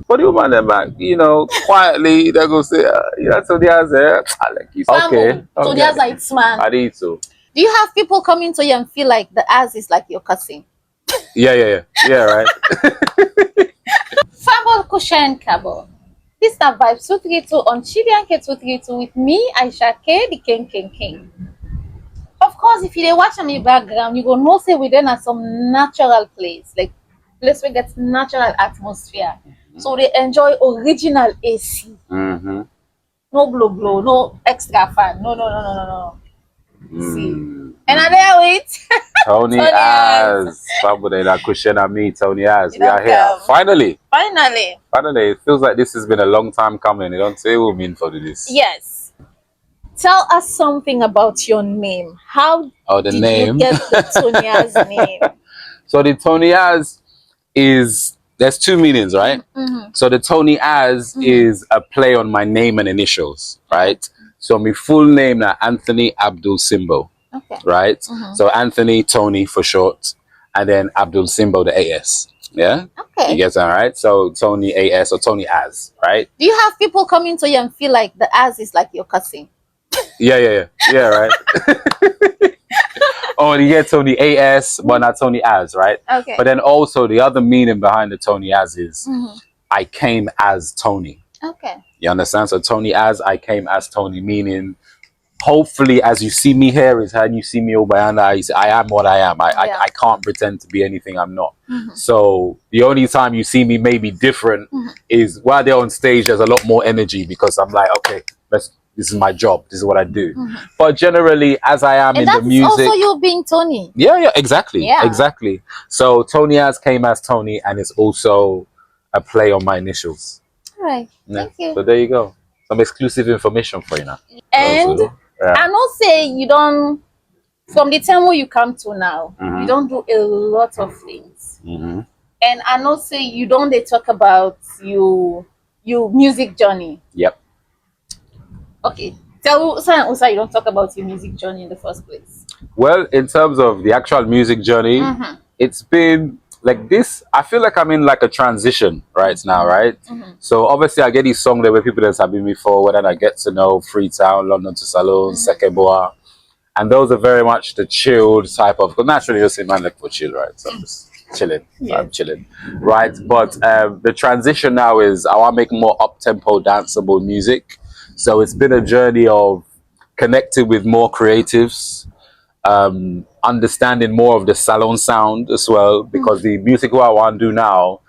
But the woman them back, quietly they go say, so there's I like you. Okay. So there's like it's man. I need to. Do you have people coming to you and feel like the ass is like your cousin? Yeah, right. Fabo Kushan Kabo. This is Vibe 232 on Chilean K232 with me, Aisha K, the King. Of course, if you watch on the background, you go know say we're then at some natural place, like place where gets natural atmosphere. So they enjoy original AC. Mm-hmm. No blow, no extra fan. No. See. And are there with Tony Az. Somebody that question at me, Tony Az. We are here. Finally. It feels like this has been a long time coming. You don't say who mean for this. Yes. Tell us something about your name. How the did name? you get the Tony Az name? So the Tony Az there's two meanings, right? Mm-hmm. So the Tony Az is a play on my name and initials, right? So my full name now Anthony Abdul Simbo. Okay. Right? Mm-hmm. So Anthony, Tony for short, and then Abdul Simbo, the AS. Yeah? Okay. You get that, right? So Tony AS or Tony Az, right? Do you have people coming to you and feel like the Az is like your cousin? Yeah, right? Oh, you get Tony AS, but not Tony Az, right? Okay. But then also the other meaning behind the Tony Az is I came as Tony. Okay. You understand? So Tony Az, I came as Tony, meaning hopefully as you see me here is how you see me over and I am what I am. I can't pretend to be anything I'm not. So the only time you see me maybe different is while they're on stage, there's a lot more energy because I'm like, okay, this is my job. This is what I do. But generally, as I am and in the music, also you being Tony. Yeah, exactly. So Tony Az came as Tony, and it's also a play on my initials. All right. Thank you. So there you go. Some exclusive information for you now. And I know say you don't, from the time where you come to now, you don't do a lot of things. And I know say you don't they talk about your music journey. Yep. Okay. Tell us you don't talk about your music journey in the first place. Well, in terms of the actual music journey, it's been like this. I feel like I'm in like a transition right now, right? So obviously I get these songs that where people that have been before, whether I get to know Freetown, London to Salon, Sekeboa, and those are very much the chilled type of. Because naturally, you say man like for chill, right? So I'm just chilling. I'm chilling, right? But the transition now is I want to make more up tempo, danceable music. So it's been a journey of connecting with more creatives. Understanding more of the salon sound as well, because the music what I want to do now,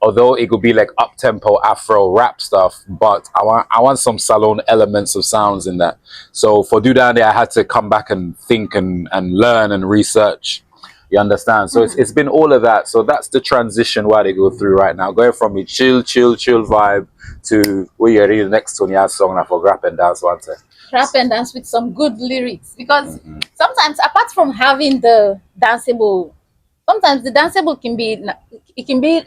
although it could be like up tempo Afro rap stuff, but I want some salon elements of sounds in that. So for do that, I had to come back and think and learn and research. You understand? So it's been all of that. So that's the transition why they go through right now, going from a chill vibe to where you're reading the next Tony Az song and for rap and dance one time. Rap and dance with some good lyrics, because sometimes apart from having the danceable, sometimes the danceable can be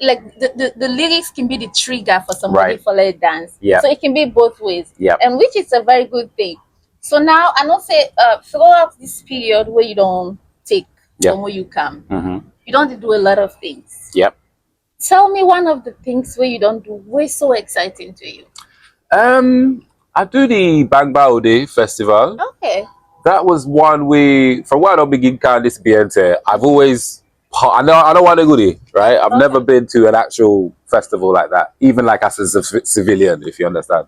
like the lyrics can be the trigger for somebody for let dance. So it can be both ways, and which is a very good thing. So now I know say throughout this period where you don't take from where you come, you don't do a lot of things. Tell me one of the things where you don't do way so exciting to you. I do the Bang Bao Day festival. Okay. That was one way from where I don't begin this BNT. I've always I don't want to go there, right? I've never been to an actual festival like that, even like as a civilian, if you understand.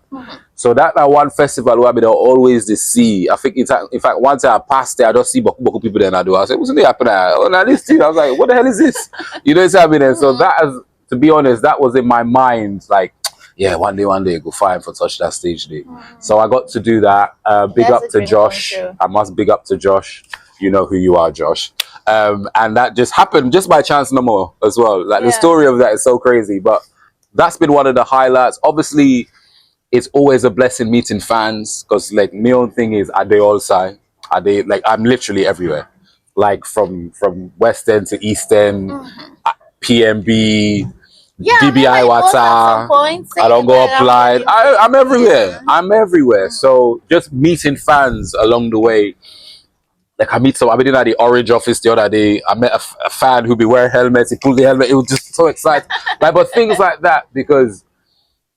So that one festival where I always the see. I think in fact one time I passed there, I don't see Boku people there and I do. I said, what's the happening? Oh, now this thing. I was like, what the hell is this? You know what's happening? So that is, to be honest, that was in my mind, like, yeah, one day go fine for touch that stage day. So I got to do that. Big up to Josh. I must big up to Josh. You know who you are, Josh. And that just happened just by chance no more as well. Like the story of that is so crazy, but that's been one of the highlights. Obviously, it's always a blessing meeting fans because like my own thing is are they all side? Are they like I'm literally everywhere. Like from West End to East End, PMB, DBI Water. I don't go applied. I'm everywhere. I'm everywhere. So just meeting fans along the way. Like I've been at the Orange office the other day. I met a fan who be wearing helmets. He pulled the helmet. It was just so exciting. Like, but things like that, because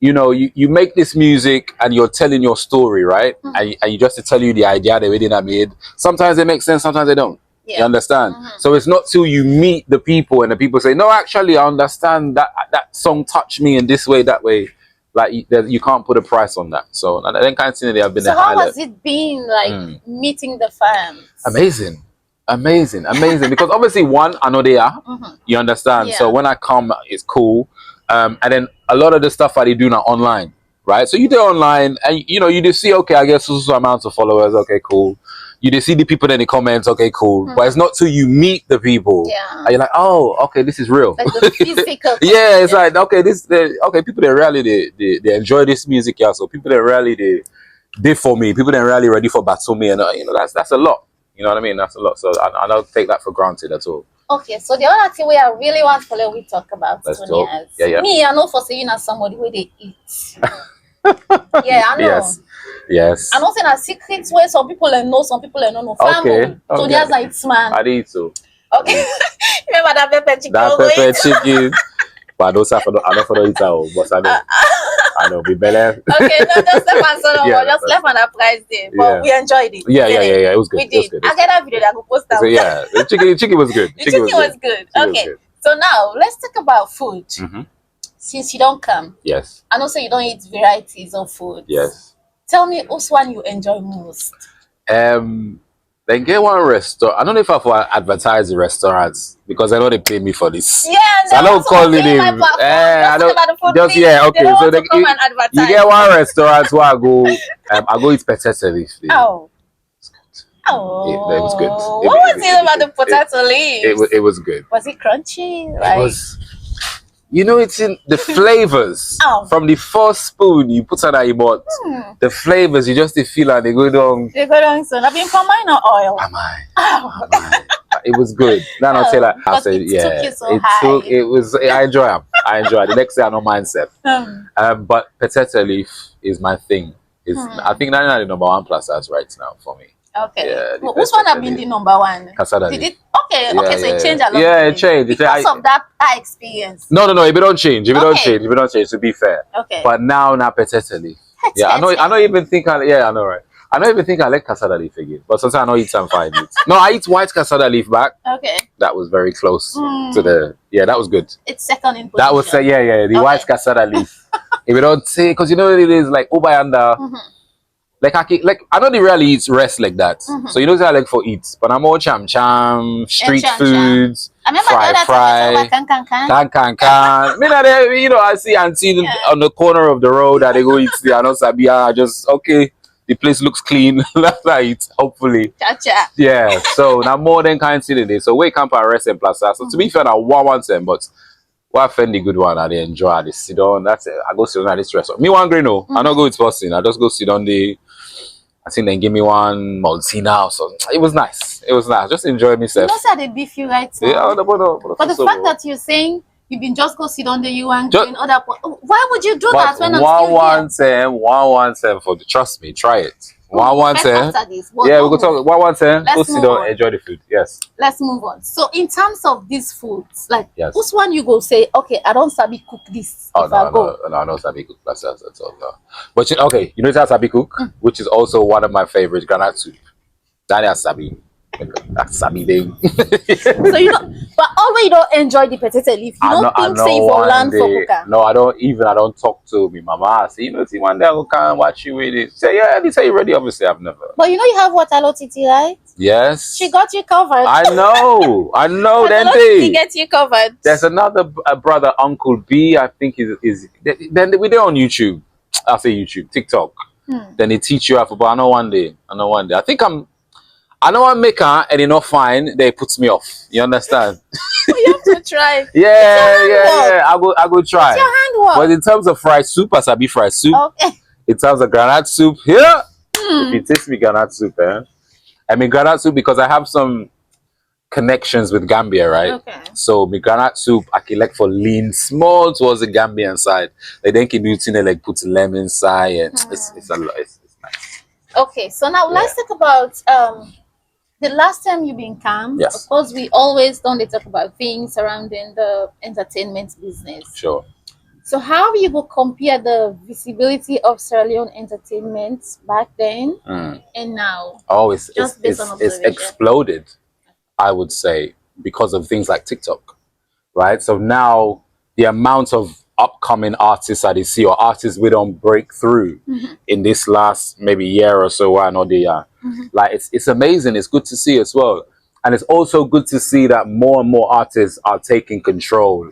you know, you make this music and you're telling your story, right? And you just to tell you the idea they already made. Sometimes they make sense, sometimes they don't. You understand? So it's not till you meet the people and the people say, no, actually, I understand that song touched me in this way, that way. Like you can't put a price on that. So then kind of thing they have been. So how has it been like meeting the fans? Amazing. Because obviously one, I know they are. You understand? So when I come, it's cool. And then a lot of the stuff that they do now online, right? So you do online and you know, you just see, okay, I guess so amounts of followers, okay, cool. You just see the people in the comments, okay, cool. But it's not till you meet the people. And you're like, oh, okay, this is real. Like the physical. It's like, okay, people that rarely they enjoy this music, yeah. So people that rarely they did for me, people that rarely ready for battle me, and you know, that's a lot. You know what I mean? That's a lot. So I don't take that for granted at all. Okay, so the other thing I really want to let we talk about, Let's Tony, talk. is me, I know for saying as somebody where they eat. I know. Yes. I'm not saying a secret where some people know, some people don't know. Family. So there's like it's man. I need to. Okay. Remember that pepper chicken? That pepper chicken. But I don't follow it out. But I know. Be better. Okay, no, just left and so just left on that price there. But we enjoyed it. Yeah. It was good. We did. I get that video that I could post that. So, yeah, the chicken was good. The chicken was good. Okay. So now let's talk about food. Since you don't come. Yes. I know, so you don't eat varieties of food. Yes. Tell me which one you enjoy most. Then get one restaurant. I don't know if I will advertise the restaurants because I know they pay me for this. Yeah, so I don't call it in. I don't just okay. So you get one restaurant where I go eat potato leaf. Oh. It was good. What was it about the potato leaf? It was good. Was it crunchy? It was. You know, it's in the flavors. From the first spoon you put on that you bought, the flavors you just feel and they go down. They go down. So, I've been for mine or oil. Am I? It was good. Now I'll say like I said, I enjoy them. I enjoy it. The next day I don't mind self. But potato leaf is my thing. I think that's the number one plus size right now for me. Okay. Yeah, which one have been the number one? Casada. Did it? Okay. So it changed a lot. Yeah, it changed. Because of that experience. No. If it don't change, to be fair. Okay. But now potato leaf. I don't even think I know, right? I don't even think I like casada leaf again. But sometimes I don't eat some fine meat. No, I eat white casada leaf back. Okay. That was very close to the. Yeah, that was good. It's second in position. That was the white casada leaf. If you don't say, because you know what it is like Ubayanda. Like I don't really eat rest like that. So you know what I like for eats, but I'm more cham street foods, fry, can. You know, I see auntie on the corner of the road that they go eat there. I know Sabia. Just okay. The place looks clean. That's right. Hopefully. Yeah. So now more than kind of today. So we camp and rest in Plaza. So to be fair, I want them, but what I find the good one, I they enjoy. I sit down. That's it. I go sit down at this restaurant. Me one green no. I don't go with person. I just go sit down the. I think they give me one Maltina or something. It was nice. Just enjoy myself. You know how they beef you right now. Yeah, but the fact that you're saying you've been just go sit on the you and doing other. Why would you do that when I'm still here? 117 for the. Trust me, try it. 117. Yeah, we go talk 117. Go sit down, enjoy the food. Yes. Let's move on. So in terms of these foods, like which one you go say, okay, I don't sabi cook this. I don't sabi cook myself at all. No. But you know how sabi cook, which is also one of my favorites, granite soup. Daniel sabi. That's sabi thing. So you know, but always you don't enjoy the potato leaf. You don't think say for land for cooker. No, I don't talk to me mama. See, see one day I will come and watch you with it. Say they say you ready. Obviously, I've never. But you know you have Waterloo Titi, right? Yes. She got you covered. I know. Then they get you covered. There's another brother, Uncle B. I think is. Then we're on YouTube. I'll say YouTube, TikTok. Then they teach you how to. But I know one day. I think I know I'm maker and you're not fine. They puts me off. You understand? You have to try. Yeah. I go try. It's your handwork. But in terms of fried soup, I sabi fried soup. Okay. In terms of granite soup, if you taste me granite soup, I mean granite soup because I have some connections with Gambia, right? Okay. So my granite soup, I can like for lean small towards the Gambian side. They then can do like put lemon inside and it's a lot. It's nice. Okay, so now let's talk about the last time you've been camp. Yes. Of course, we always don't talk about things surrounding the entertainment business. Sure. So how you go compare the visibility of Sierra Leone entertainment back then and now? Oh, Just based on it's observation. exploded, I would say, because of things like TikTok, right? So now the amount of upcoming artists that you see, or artists we don't break through in this last maybe year or so, I know they are. Like it's amazing. It's good to see as well. And it's also good to see that more and more artists are taking control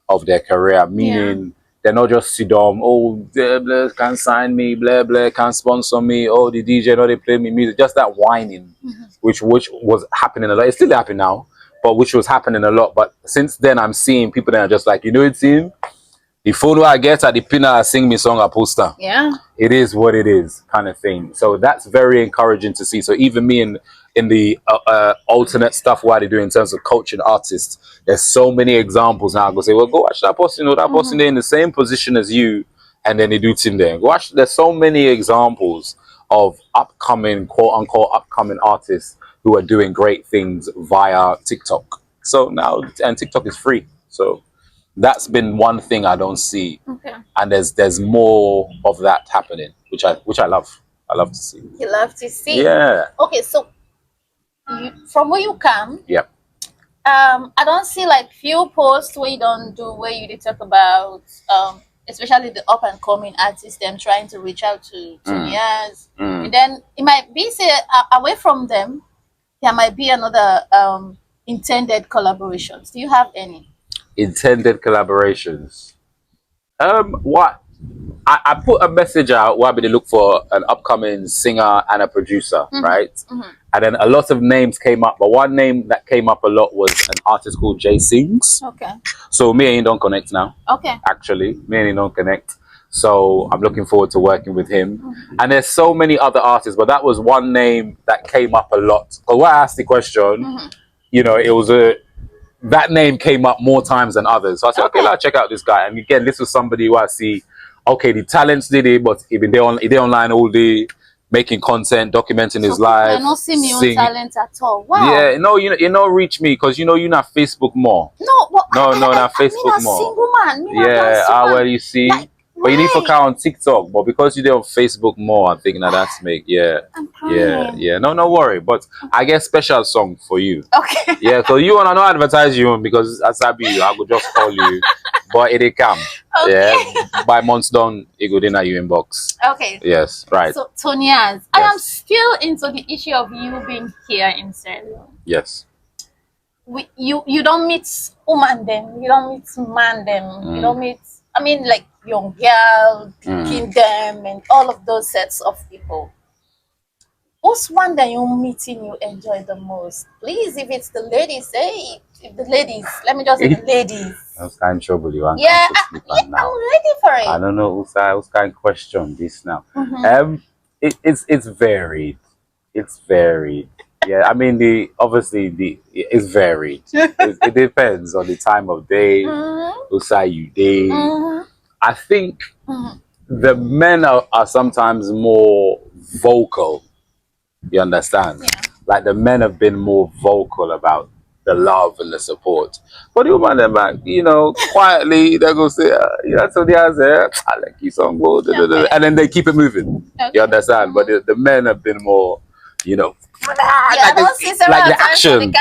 of their career, meaning they're not just sit down, oh, blah, blah, can't sign me, blah, blah, can't sponsor me, oh, the DJ, no, they play me music. Just that whining, which was happening a lot. It's still happening now, but which was happening a lot. But since then, I'm seeing people that are just like, you know, it's him. The photo I get at the pinner, I sing me song, a poster. Yeah. It is what it is, kind of thing. So that's very encouraging to see. So even me in the alternate stuff what they do in terms of coaching artists, there's so many examples now. I go say, well, go watch that person. You know, that person there in the same position as you, and then they do it in there. Go watch. There's so many examples of upcoming, quote unquote, upcoming artists who are doing great things via TikTok. So now, and TikTok is free. So that's been one thing I don't see, and there's more of that happening, which I love. I love to see. You love to see. Yeah. Okay, so from where you come, Yep. I don't see like few posts where you don't do where you did talk about especially the up and coming artists them trying to reach out to juniors. And then it might be say away from them, there might be another intended collaborations. Do you have any? Intended collaborations. What I put a message out where they look for an upcoming singer and a producer, right? And then a lot of names came up, but one name that came up a lot was an artist called Jay Sings. Okay. So me and him don't connect now. Okay. Actually, me and him don't connect. So I'm looking forward to working with him. And there's so many other artists, but that was one name that came up a lot. Because when I asked the question, you know, it was that name came up more times than others. So I said, okay, let's check out this guy. And again, this was somebody who I see, okay, the talents did it, but even they online all day, making content, documenting his life. I don't see me on talent at all. Wow. Yeah, no, you know, reach me because you know you're not Facebook more. No, but not Facebook more. Single man. Yeah, well, you see. Like, but you need to count on TikTok, but because you're on Facebook more, I think that's make I'm crying. yeah. No worry. But I get special song for you. Okay. Yeah, so you wanna not advertise you because as I be, I could just call you, but it come. Okay. Yeah, by months done, it go in your inbox. Okay. Yes, right. So Tonias, I am still into the issue of you being here in Sierra Leone. Yes. You don't meet woman them, you don't meet man them, you don't meet. I mean, like young girl, picking them, and all of those sets of people. What's one that you're meeting you enjoy the most? Please, if it's the ladies, say it. If the ladies, let me just say the ladies. That's kind of trouble you want. Yeah, I'm ready for it. I don't know who's kind of question this now. It's varied. It's varied. Yeah, I mean it's varied. It depends on the time of day, whose side you date. I think the men are sometimes more vocal. You understand? Yeah. Like the men have been more vocal about the love and the support. But the woman, them back, you know, quietly they go say, yeah, so they are there. I like you song, and then they keep it moving. Okay. You understand? But the men have been more, you know, like the action,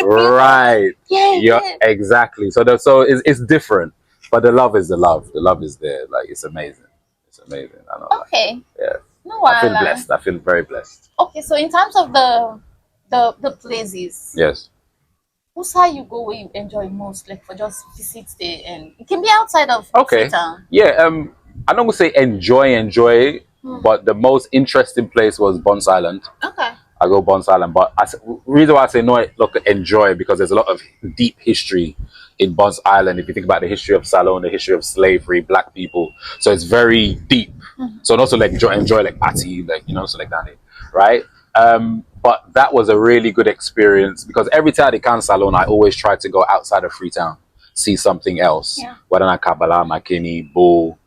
right? Yeah, exactly. So it's different, but the love is the love. The love is there. Like it's amazing. It's amazing. I know. Okay. Yeah. No, I feel blessed. I feel very blessed. Okay, so in terms of the places, yes, who's how you go where you enjoy most, like for just visit there, and it can be outside of town. Yeah, I don't want to say enjoy, but the most interesting place was Bonds Island. Okay. I go Bonds Island, but reason why I say no, look, enjoy because there's a lot of deep history in Bonds Island. If you think about the history of Salone, the history of slavery, black people, so it's very deep. So also like enjoy like party, like you know, so like that, right? But that was a really good experience because every time I can Salone, I always try to go outside of Freetown, see something else. Yeah. Whether not Kabbalah, Makini, Bo,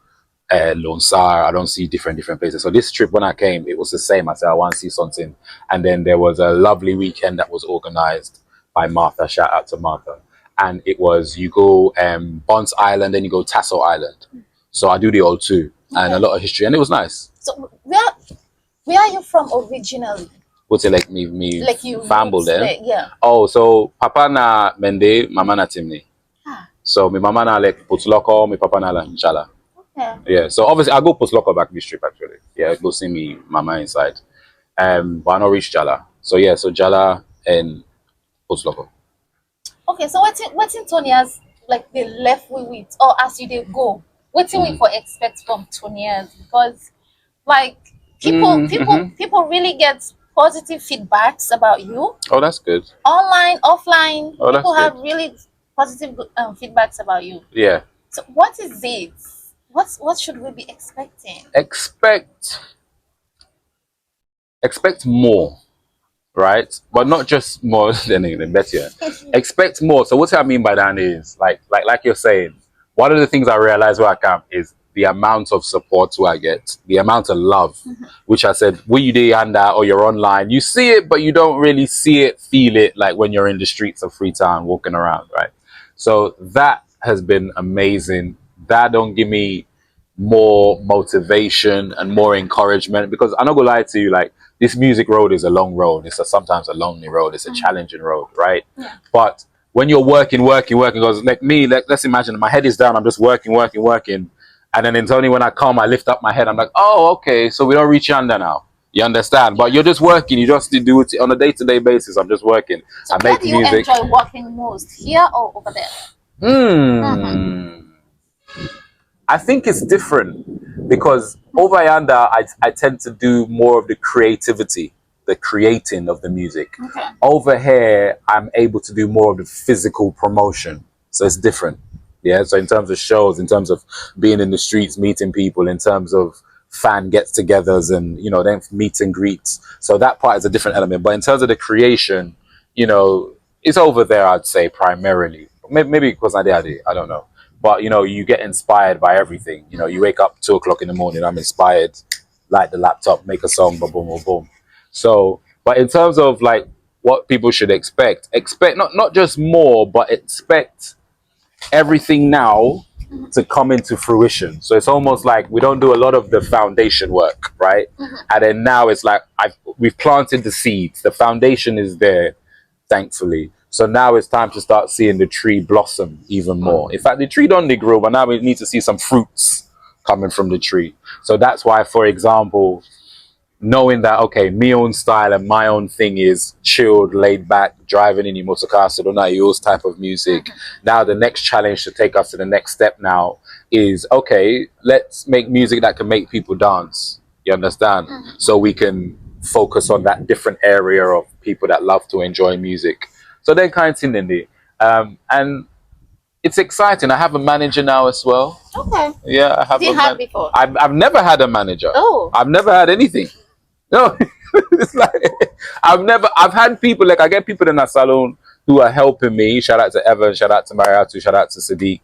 Lonsar, I don't see different places. So this trip when I came, it was the same. I said I want to see something, and then there was a lovely weekend that was organized by Martha. Shout out to Martha. And it was you go Bonds Island, then you go Tassel Island. So I do the old too, and a lot of history, and it was nice. So where are you from originally? What's it like me Like you famble roots there? there, yeah. Oh, so papa na Mende, mama na Timni. Ah, So my mama na like Putloko, my papa na la Nchala. okay. Yeah. So obviously I go Putloko back this trip actually. Yeah, go see me mama inside. But I not reach Jala. So yeah, so Jala and Putloko. Okay, so what's in Tonia's like they left with or as you they go? What's we for expect from Tonia's? Because like people really get positive feedbacks about you. Oh, that's good. Online, offline, Oh, that's people have good. really positive feedbacks about you. Yeah. So what is it? What should we be expecting? Expect more, right? But not just more than better. Expect more. So what I mean by that is like you're saying, one of the things I realize where I come is the amount of support who I get, the amount of love, which I said, when you do under or you're online, you see it, but you don't really see it, feel it like when you're in the streets of Freetown walking around, right? So that has been amazing. That don't give me more motivation and more encouragement, because I'm not gonna lie to you, like this music road is a long road. It's sometimes a lonely road. It's a challenging road, right? Yeah. But when you're working, because like me, let's imagine my head is down. I'm just working, and then it's only when I come, I lift up my head. I'm like, oh, okay, so we don't reach yonder now. You understand? But you're just working. You just do it on a day-to-day basis. I'm just working. So I where make do you music. enjoy working most? Here or over there? I think it's different because over yonder, I tend to do more of the creativity, the creating of the music. Okay. Over here, I'm able to do more of the physical promotion. So it's different. Yeah. So in terms of shows, in terms of being in the streets, meeting people, in terms of fan gets-togethers and, then meet and greets. So that part is a different element. But in terms of the creation, it's over there, I'd say, primarily. Maybe because I don't know. But you get inspired by everything. You wake up 2 o'clock in the morning, I'm inspired, light the laptop, make a song, boom, boom, boom, boom. So, but in terms of like what people should expect not just more, but expect everything now to come into fruition. So it's almost like we don't do a lot of the foundation work, right? And then now it's like we've planted the seeds. The foundation is there, thankfully. So now it's time to start seeing the tree blossom even more. In fact, the tree don't grow, but now we need to see some fruits coming from the tree. So that's why, for example, knowing that, okay, my own style and my own thing is chilled, laid back, driving in your motor car, so don't know yours type of music. Now the next challenge to take us to the next step now is, okay, let's make music that can make people dance. You understand? So we can focus on that different area of people that love to enjoy music. So then kind of thing in there. And it's exciting. I have a manager now as well. Okay. Yeah, I have. Did you have before? I've never had a manager. Oh. I've never had anything. No, it's like I've had people, like I get people in that salon who are helping me. Shout out to Evan, shout out to Mariatu, shout out to Sadiq.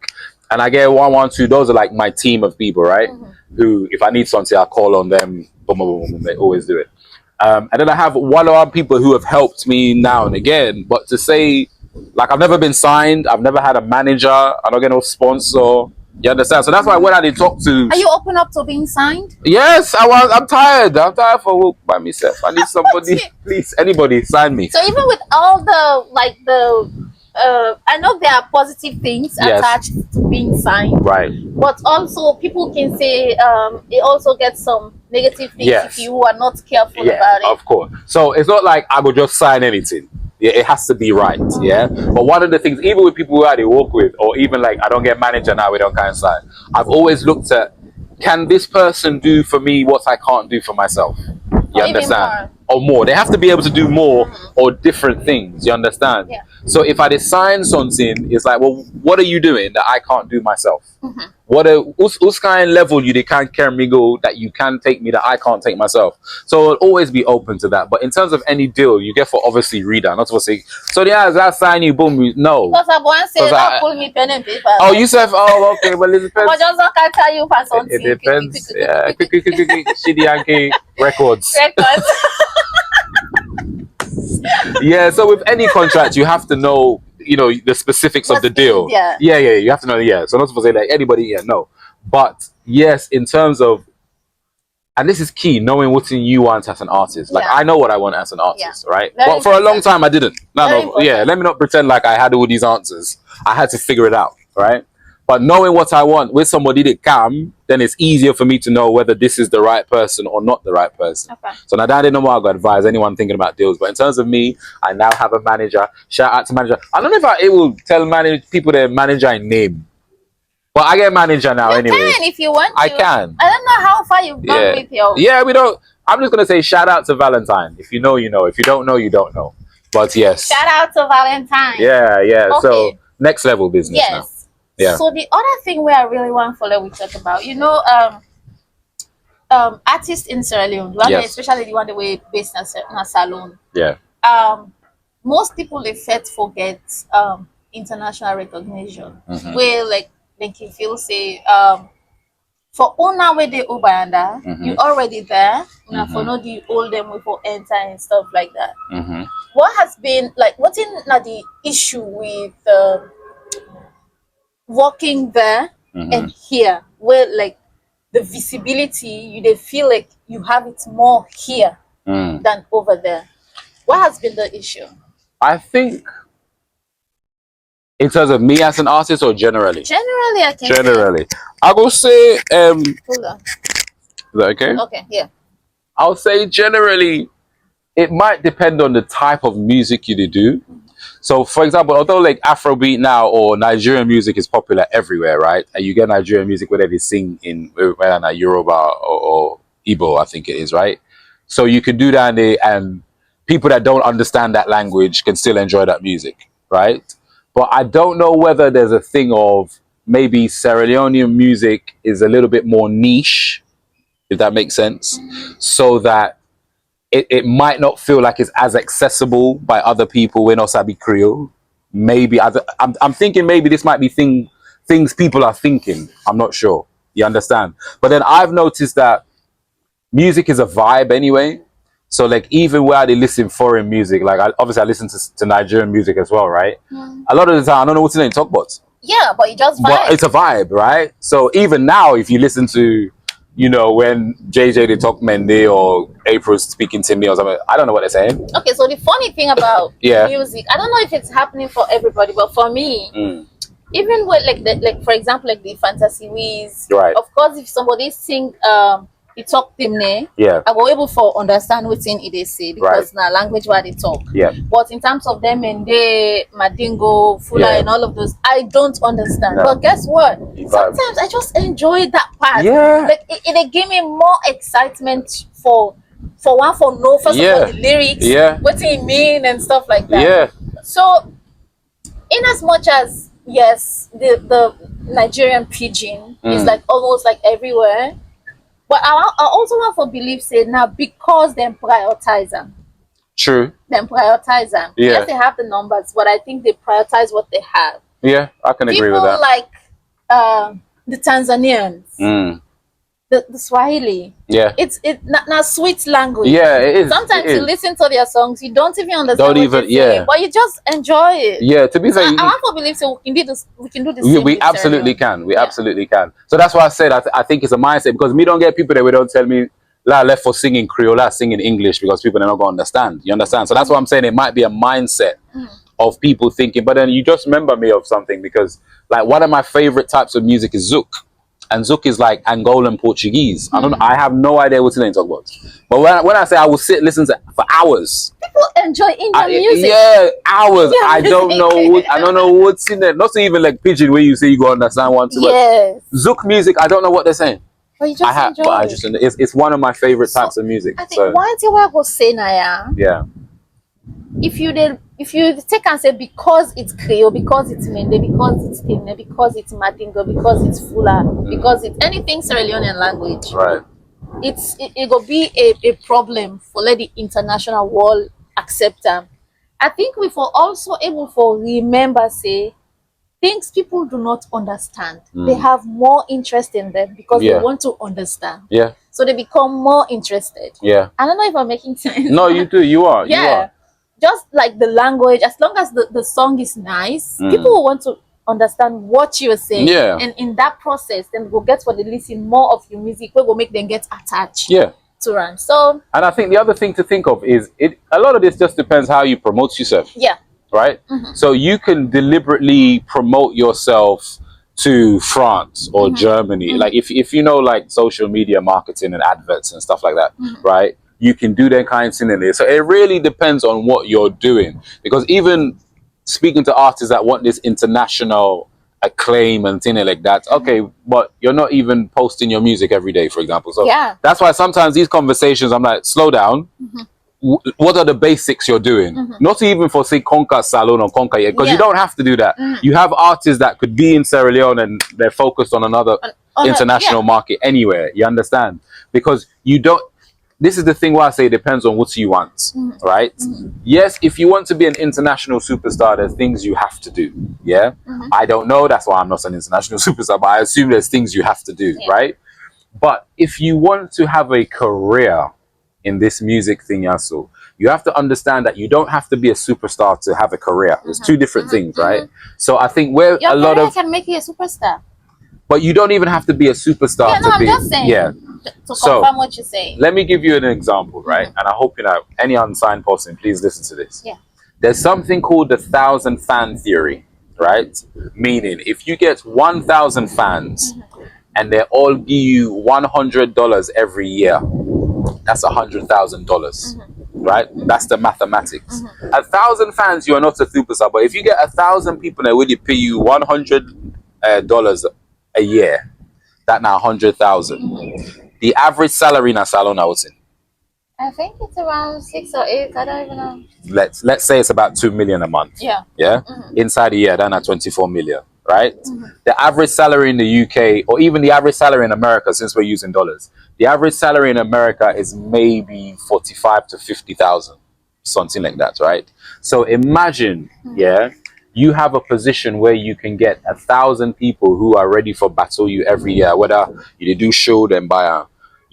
And I get 112. Those are like my team of people, right? Who, if I need something, I call on them. Boom, boom, boom, boom, they always do it. And then I have one other people who have helped me now and again. But to say, like, I've never been signed, I've never had a manager, I don't get no sponsor. You understand? So that's why when I did talk to. Are you open up to being signed? Yes, I'm tired. I'm tired for work by myself. I need somebody, please, anybody, sign me. So even with all the I know there are positive things attached to being signed, right? But also people can say it also gets some negative things if you are not careful about it. Of course. So it's not like I will just sign anything. Yeah, it has to be right. Yeah. But one of the things, even with people who I work with, or even like I don't get manager now, we don't kind of sign. I've always looked at, can this person do for me what I can't do for myself? You understand? Or more. They have to be able to do more or different things. You understand? Yeah. So if I design something, it's like, well, what are you doing that I can't do myself? What whose kind of level they can't carry me go that you can take me that I can't take myself? So I'll always be open to that. But in terms of any deal, you get for obviously reader, not to say. So yeah, that sign you boom, no. Because I want to say, pull me pen and paper. Oh, you said, oh, okay, well, it depends. I just can't tell you for something. It depends. Yeah, Shidi Yankee Records. Yeah, so with any contract, you have to know, the specifics of the deal. Yeah, you have to know. Yeah, so not supposed to say like anybody. Yeah, no. But yes, in terms of, and this is key, knowing what you want as an artist. Like Yeah. I know what I want as an artist, right? Very But for a long important. time I didn't. Very No, important. yeah. Let me not pretend like I had all these answers. I had to figure it out, right? But knowing what I want with somebody that can, then it's easier for me to know whether this is the right person or not the right person. Okay. So now that I didn't know what I could advise anyone thinking about deals. But in terms of me, I now have a manager. Shout out to manager. I don't know if I will tell people their manager in name. But I get manager now anyway. You can if you want to. I can. I don't know how far you've gone with your... Yeah, we don't... I'm just going to say shout out to Valentine. If you know, you know. If you don't know, you don't know. But yes. Shout out to Valentine. Yeah. Okay. So, next level business now. Yes. Yeah. So the other thing where I really want to follow we talk about, you know, artists in Sierra Leone, especially the one that we based in a salon. Yeah. Most people they forget international recognition. Mm-hmm. Where like you feel say for owner where they Ubayanda, you already there. Now for no you hold them with for enter and stuff like that. Mm-hmm. What has been like what's in the issue with working there and here where like the visibility they feel like you have it more here than over there? What has been the issue? I think in terms of me as an artist or generally? Generally, I can Generally. I will say Hold on. is that okay? Okay, yeah. I'll say generally it might depend on the type of music you do. So, for example, although like Afrobeat now or Nigerian music is popular everywhere, right? And you get Nigerian music whether they sing in whether Yoruba or Igbo, I think it is, right? So you can do that and people that don't understand that language can still enjoy that music, right? But I don't know whether there's a thing of maybe Sierra Leonean music is a little bit more niche, if that makes sense, so that it might not feel like it's as accessible by other people in Osabi Creole. Maybe I'm thinking maybe this might be things people are thinking. I'm not sure. You understand? But then I've noticed that music is a vibe anyway. So like even where they listen foreign music, like obviously I listen to Nigerian music as well, right? A lot of the time I don't know what's the name talk about. Yeah, but it just vibe. But it's a vibe, right? So even now, if you listen to, you know, when JJ they talk Mende or April's speaking to me or something, I don't know what they're saying. Okay, so the funny thing about Yeah. music, I don't know if it's happening for everybody, but for me, even with like for example, like the fantasy ways, Right. of course, if somebody sing they talk Timne, Yeah. I will able to understand what's in it they say because now language where they talk. Yeah. But in terms of them and they Madingo, Fula Yeah. and all of those, I don't understand. No. But guess what? You vibe. Sometimes I just enjoy that part. Yeah. Like it gave me more excitement for first of all the lyrics, what it mean and stuff like that. Yeah. So in as much as yes, the Nigerian pidgin is like almost like everywhere. But I also want to believe say now because them prioritize them. True. Them prioritize them. Yeah. Yes, they have the numbers, but I think they prioritize what they have. Yeah, I can agree with People that. like the Tanzanians, the Swahili. Yeah. It's not sweet language. Yeah, it is. Sometimes it you is. listen to their songs, you don't even understand Don't what even- they're saying, yeah. but you just enjoy it. Yeah, to be fair, I want to believe so we can do this. we absolutely can. We absolutely can. So that's why I said I think it's a mindset because we don't get people that we don't tell me la left for singing Creole, la singing English because people are not going to understand. You understand? So that's why I'm saying it might be a mindset of people thinking. But then you just remember me of something because like one of my favorite types of music is zouk. And zouk is like Angolan Portuguese. I don't know. I have no idea what to talk about. But when I say I will sit listen to for hours. People enjoy Indian music. Yeah, hours. Yeah, I don't know what's in there. Not even like pidgin where you say you go understand one too. Yes. Zouk music, I don't know what they're saying. But you just enjoy but I it. just it's one of my favorite types of music. I think So one thing I go say now, yeah. if you take and say because it's Creole, because it's Mende, because it's Timne, because it's Madingo, because it's Fula, because it's anything Sierra Leonean language, Right. it will be a problem for let the international world accept them. I think we for also able for remember say things people do not understand. They have more interest in them because they want to understand. Yeah. So they become more interested. Yeah. I don't know if I'm making sense. No, you do. You are. You Yeah. are. Just like the language, as long as the song is nice, people will want to understand what you're saying. Yeah. And in that process, then we'll get for the listen more of your music, where we'll make them get attached. Yeah. To run. So. And I think the other thing to think of is a lot of this just depends how you promote yourself. Yeah. Right. So you can deliberately promote yourself to France or Germany. Like if you know like social media marketing and adverts and stuff like that, right? You can do that kind of thing in there. So it really depends on what you're doing, because even speaking to artists that want this international acclaim and things like that, okay, but you're not even posting your music every day, for example. So that's why sometimes these conversations, I'm like, slow down. What are the basics you're doing? Not even for say Conca Salon or Conca yet, because you don't have to do that. You have artists that could be in Sierra Leone and they're focused on another international market anywhere. You understand? Because you don't. This is the thing where I say it depends on what you want, right? Yes, if you want to be an international superstar, there's things you have to do. Yeah, I don't know. That's why I'm not an international superstar, but I assume there's things you have to do, right? But if you want to have a career in this music thing, Yasu, you have to understand that you don't have to be a superstar to have a career. It's two different things, right? So I think where your a lot career of can make you a superstar. But you don't even have to be a superstar Yeah, no, to I'm be. just saying. Yeah. To confirm what you're saying. Let me give you an example, right? And I hope you know any unsigned person, please listen to this. Yeah. There's something called the 1,000 fan theory, right? Meaning, if you get 1,000 fans and they all give you $100 every year, that's $100,000, right? That's the mathematics. 1,000 fans, you are not a superstar, but if you get 1,000 people that really pay you $100 a year, that now 100,000. The average salary in a salon, I would say, I think it's around 6 or 8. I don't even know. Let's say it's about 2 million a month. Yeah. Yeah. Inside a year, then at 24 million, right? The average salary in the UK, or even the average salary in America, since we're using dollars, the average salary in America is maybe 45 to 50,000, something like that, right? So imagine, you have a position where you can get 1,000 people who are ready for battle you every year, whether you do show them buy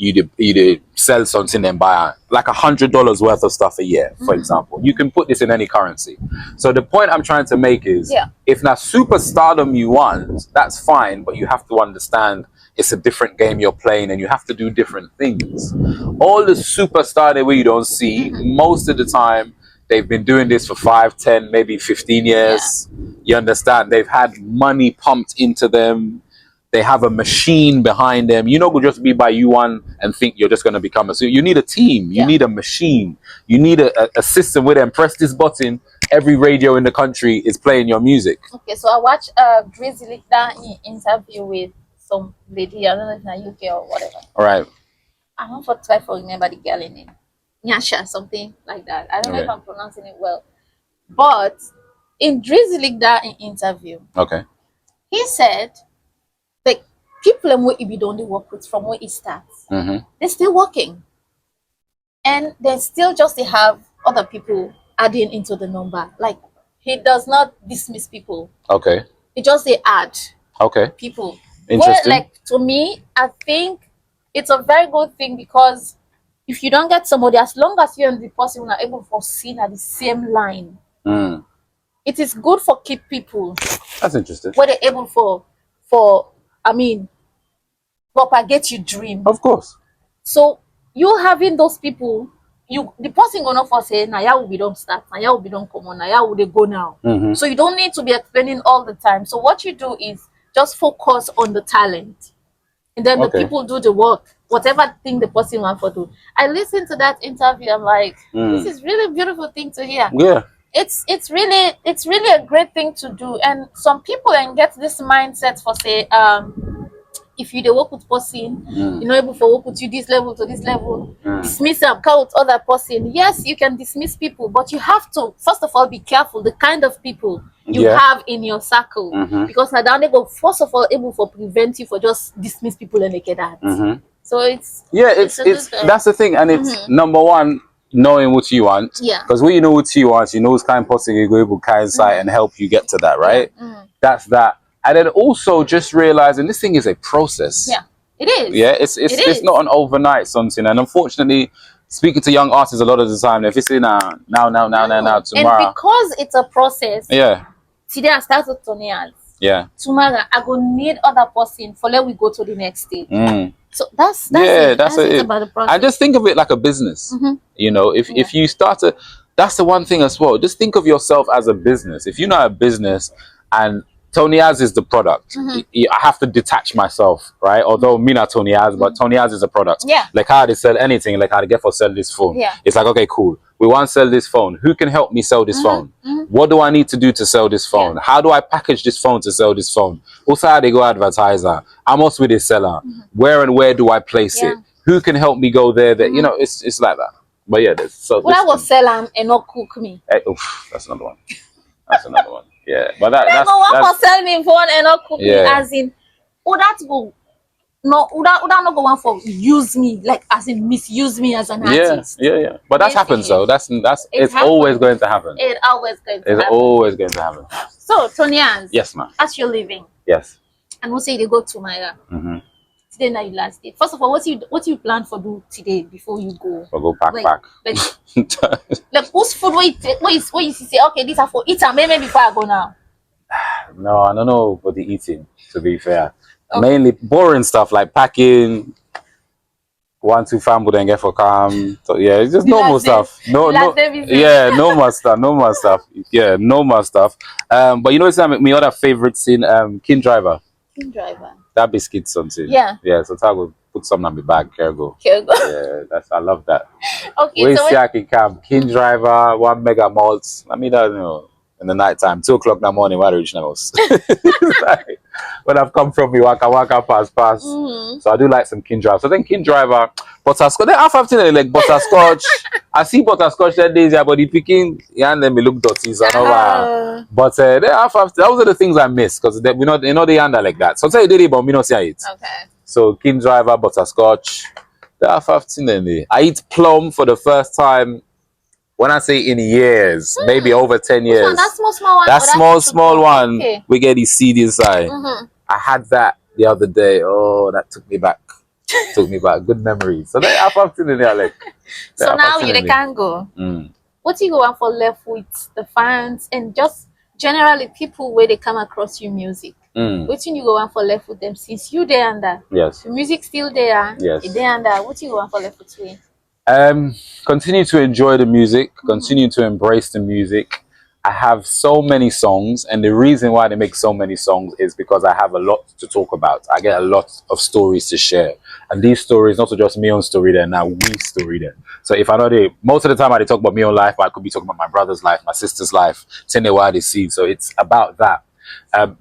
you sell something and buy like $100 worth of stuff a year, for example. You can put this in any currency. So the point I'm trying to make is, if not superstardom you want, that's fine, but you have to understand it's a different game you're playing and you have to do different things. All the superstar that we don't see, most of the time, they've been doing this for 5, 10, maybe 15 years. You understand? They've had money pumped into them. They have a machine behind them. You know, could just be by you one and think you're just going to become a. So you need a team. You need a machine. You need a system where they press this button. Every radio in the country is playing your music. Okay, so I watched a Drizzly interview with some lady. I don't know if it's in the UK or whatever. All right. I don't try to remember the girl name. Nyasha, something like that. I don't know if I'm pronouncing it well. But in Drizzly interview, he said, like, people and what he don't work with from where he starts, they're still working. And they still just have other people adding into the number. Like, he does not dismiss people. Okay. He just add people. Interesting. Well, like, to me, I think it's a very good thing, because if you don't get somebody, as long as you and the person are able to see at the same line, it is good for keep people. That's interesting. Where they're able propagate your dream. Of course. So you having those people, the person gonna for say, now yeah, we don't start, now yeah, we don't come on, now yeah, we go now. So you don't need to be explaining all the time. So what you do is just focus on the talent, and then the people do the work, whatever thing the person wants to do. I listened to that interview. I'm like, this is really beautiful thing to hear. Yeah. It's really a great thing to do. And some people get this mindset for say, if you work with person, you're not able to work with you this level to this level, dismiss them, count other person. Yes, you can dismiss people, but you have to first of all be careful the kind of people you have in your circle, because now they go first of all able to prevent you for just dismiss people and like that. So it's that's the thing, and it's number one, knowing what you want. Because when you know what you want, you know it's kind of possible you go able to insight and help you get to that, right? That's that. And then also just realizing this thing is a process. Yeah, it is. Yeah, it's not an overnight something. And unfortunately, speaking to young artists a lot of the time, if it's in now, tomorrow. And because it's a process. Yeah. Today I started Tony ads. Yeah. tomorrow I go need other person for let we go to the next stage. So that's Yeah, it. that's That's it it. about the process. I just think of it like a business. You know, if you start to, that's the one thing as well. Just think of yourself as a business. If you know a business and Tony Az is the product, I have to detach myself, right? Although me not Tony Az, but Tony Az is a product. Yeah. Like how they sell anything, like how to get for sell this phone. Yeah. It's like, okay, cool. We want to sell this phone. Who can help me sell this phone? What do I need to do to sell this phone? How do I package this phone to sell this phone? Also, how they go advertiser? I'm also with a seller. Where and where do I place it? Who can help me go there? That you know, it's like that. But yeah, there's so. Well, I will sell and not cook me. Oof, that's another one. That's another one. Yeah, but That's for sell me phone and not cook me. As in, that go. No, that not go on for use me, like as in misuse me as an artist. Yeah. But that's happens though. It's always going to happen. It's always going to happen. It's always going to happen. So, Tony Hans. Yes, ma'am. As you're living. Yes. And we'll say they go to Maya. Today now you last day. First of all, what you plan for do today before you go? We'll go pack. Like whose food where you say, okay, these are for eating, maybe before I go now. No, I don't know for the eating, to be fair. Okay. Mainly boring stuff like packing, 1-2 family then get for calm. So yeah, it's just normal stuff. No more stuff. Yeah, no more stuff. But you know what's my other favorite scene, King Driver. That biscuit something. Yeah, so I will put some on my bag, Kergo. Yeah, I love that. Okay, we see King Driver, 1 mega malt. I mean, I don't know. In the night time, 2 o'clock in the morning, why reach house? Like, when I've come from me, waka pass. So I do like some King Driver. So then King Driver, butterscotch. Then half after like butterscotch. I see butterscotch that days, but the picking, and then me look dirty. So but then half after, those are the things I miss because we not they under like that. So say they did, but me not see it. Okay. So King Driver, butterscotch. Then half after then I eat plum for the first time. When I say in years, maybe over 10 years. That small one. That small one. Okay. We get the seed inside. I had that the other day. Oh, that took me back. Good memories. So then after the like. So now you can go. What do you go on for left with the fans and just generally people where they come across your music? What you go on for left with them since you there and that? Yes. The music still there. Yes. You there and that. What you go on for left with you? Continue to enjoy the music, continue to embrace the music. I have so many songs, and the reason why they make so many songs is because I have a lot to talk about. I get a lot of stories to share, and these stories not just me own story there, now we story there. So if I know most of the time I talk about me own life, but I could be talking about my brother's life, my sister's life, telling why they see. So it's about that.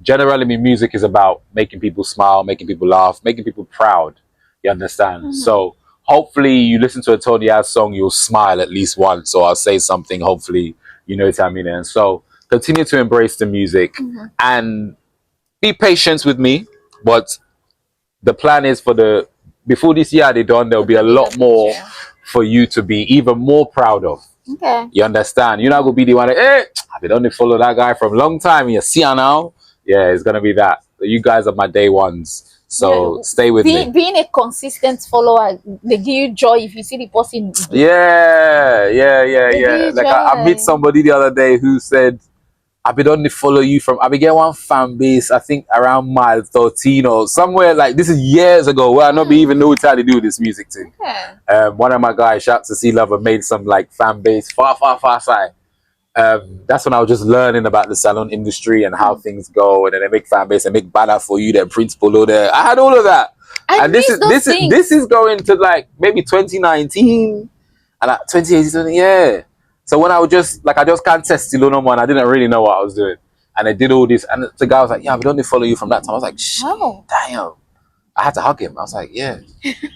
Generally, my music is about making people smile, making people laugh, making people proud. You understand? So hopefully you listen to a Tony Az song, you'll smile at least once, or I'll say something, hopefully, you know what I mean? And so continue to embrace the music and be patient with me. But the plan is before this year they're done, there'll be a lot more for you to be even more proud of. Okay. You understand? You're not going to be the one that, hey, I've been only follow that guy from a long time. You see now? Yeah, it's going to be that. You guys are my day ones. So stay with me. Being a consistent follower, they give you joy if you see the person. Yeah. Like I met somebody the other day who said, I've been only follow you from, I began one fan base, I think around mile 13 or somewhere like, this is years ago where I not even know how to do this music thing. Okay. One of my guys, shout to See Lover, made some like fan base far side. That's when I was just learning about the salon industry and how things go, and then they make fan base and make banner for you, their print polo there. I had all of that. And this is going to like maybe 2019 and like 2018, yeah. So when I was just like I just can't test still no more, and I didn't really know what I was doing. And I did all this, and the guy was like, yeah, we don't follow you from that time. I was like, damn. I had to hug him. I was like, yeah,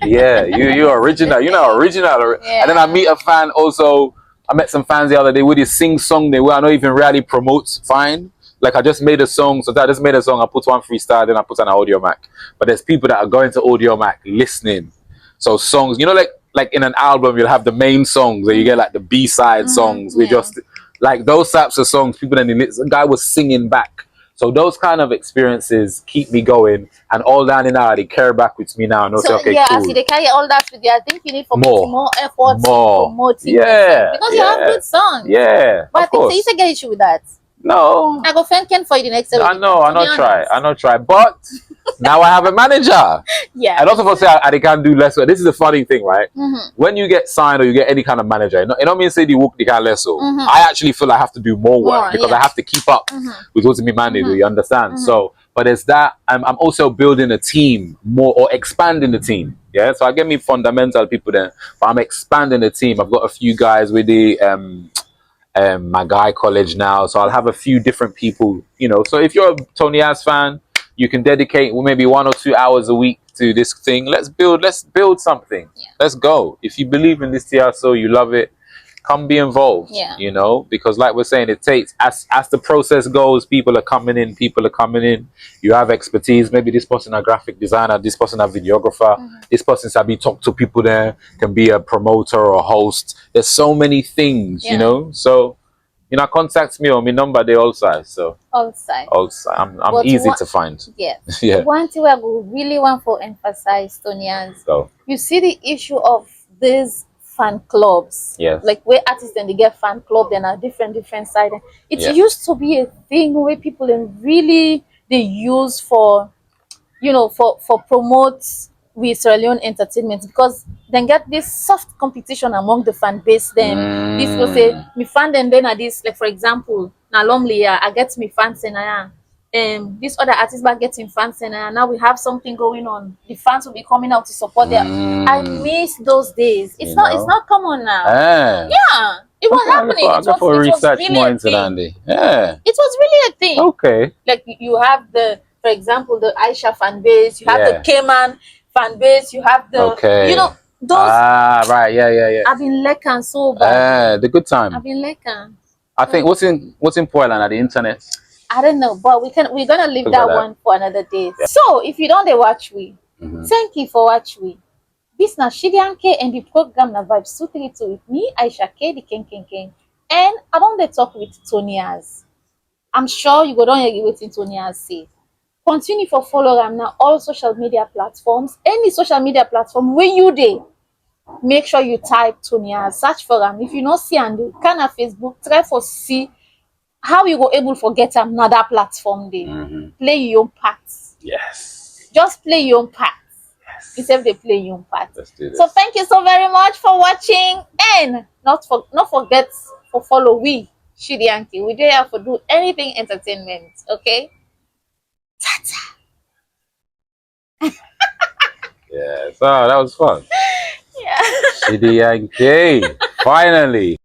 you're original. You're not original. Yeah. And then I meet a fan also. I met some fans the other day with this sing song they where I don't even really promote. Fine. Like I just made a song. So I just made a song. I put one freestyle, then I put an audio Mac. But there's people that are going to audio Mac listening. So songs, you know, like in an album, you'll have the main songs and you get like the B-side songs. We just like those types of songs, people then the guy was singing back. So those kind of experiences keep me going, and all that in now they carry back with me now. And so okay, yeah, cool. I see they carry all that with you. I think you need more effort, more yeah, because you have good songs. Yeah, but I think so you get issue with that. No, I go thanking for you the next I week. know, To I be not try, honest. I not try. But now I have a manager. Yeah. And also, people say they can't do less. This is the funny thing, right? Mm-hmm. When you get signed or you get any kind of manager, it don't mean say the work they can less. So Mm-hmm. I actually feel I have to do more work More, because yeah. I have to keep up Mm-hmm. with what me man do. You understand? Mm-hmm. So, but it's that I'm also building a team more or expanding the team. Yeah. So I get me fundamental people there, but I'm expanding the team. I've got a few guys with the my guy college now, so I'll have a few different people. So if you're a Tony Ass fan, you can dedicate maybe 1 or 2 hours a week to this thing. Let's build something. Yeah. Let's go. If you believe in this TRSO, you love it, come be involved. Yeah. Because like we're saying, it takes as the process goes, people are coming in. You have expertise. Maybe this person a graphic designer, this person a videographer, this person sabi talk to people there, can be a promoter or a host. There's so many things, Yeah. So contact me on my number they also. So Outside. I'm But easy to find. Yes. Yeah. One thing I would really want to emphasize, Tonians, So you see the issue of these fan clubs. yes. Like where artists and they get fan club, then are different side. It Yeah. used to be a thing where people really they use for for promote with Sierra Leone entertainment because then get this soft competition among the fan base. Then this will say me fan them then at this, like for example, now normally yeah, I get me fans and this other artist back getting fans and now we have something going on. The fans will be coming out to support them. I miss those days. It's not common now. Yeah. It was happening. It was research really more a into thing. that. Yeah. It was really a thing. Okay. Like you have for example, the Aisha fan base, you have Yeah. the Cayman fan base, you have the those. Right. Yeah. I've been lekan so bad. The good time. I've been lekan. I think what's in Portland at the internet. I don't know, but we're gonna leave Talk that about that. one for another day. So if you don't watch we, thank you for watching we. This na Shidianke and the program na Vibes 232 with me, Aisha K, the King. And I don't dey talk with Tonias. I'm sure you go don't hear what Tonias say. Continue for follow am now all social media platforms. Any social media platform where you dey, make sure you type Tonias, search for am. If you not see am, kind of Facebook, try for see how you go able to get another platform there. Play your own parts. Yes. Just play your own parts. Instead of they play your own parts. Let's do this. So thank you so very much for watching, and not forget to follow we Shidianke. We there for do anything entertainment. Okay. Ta-ta. Yeah. So that was fun. Yeah. Shidianke. Finally.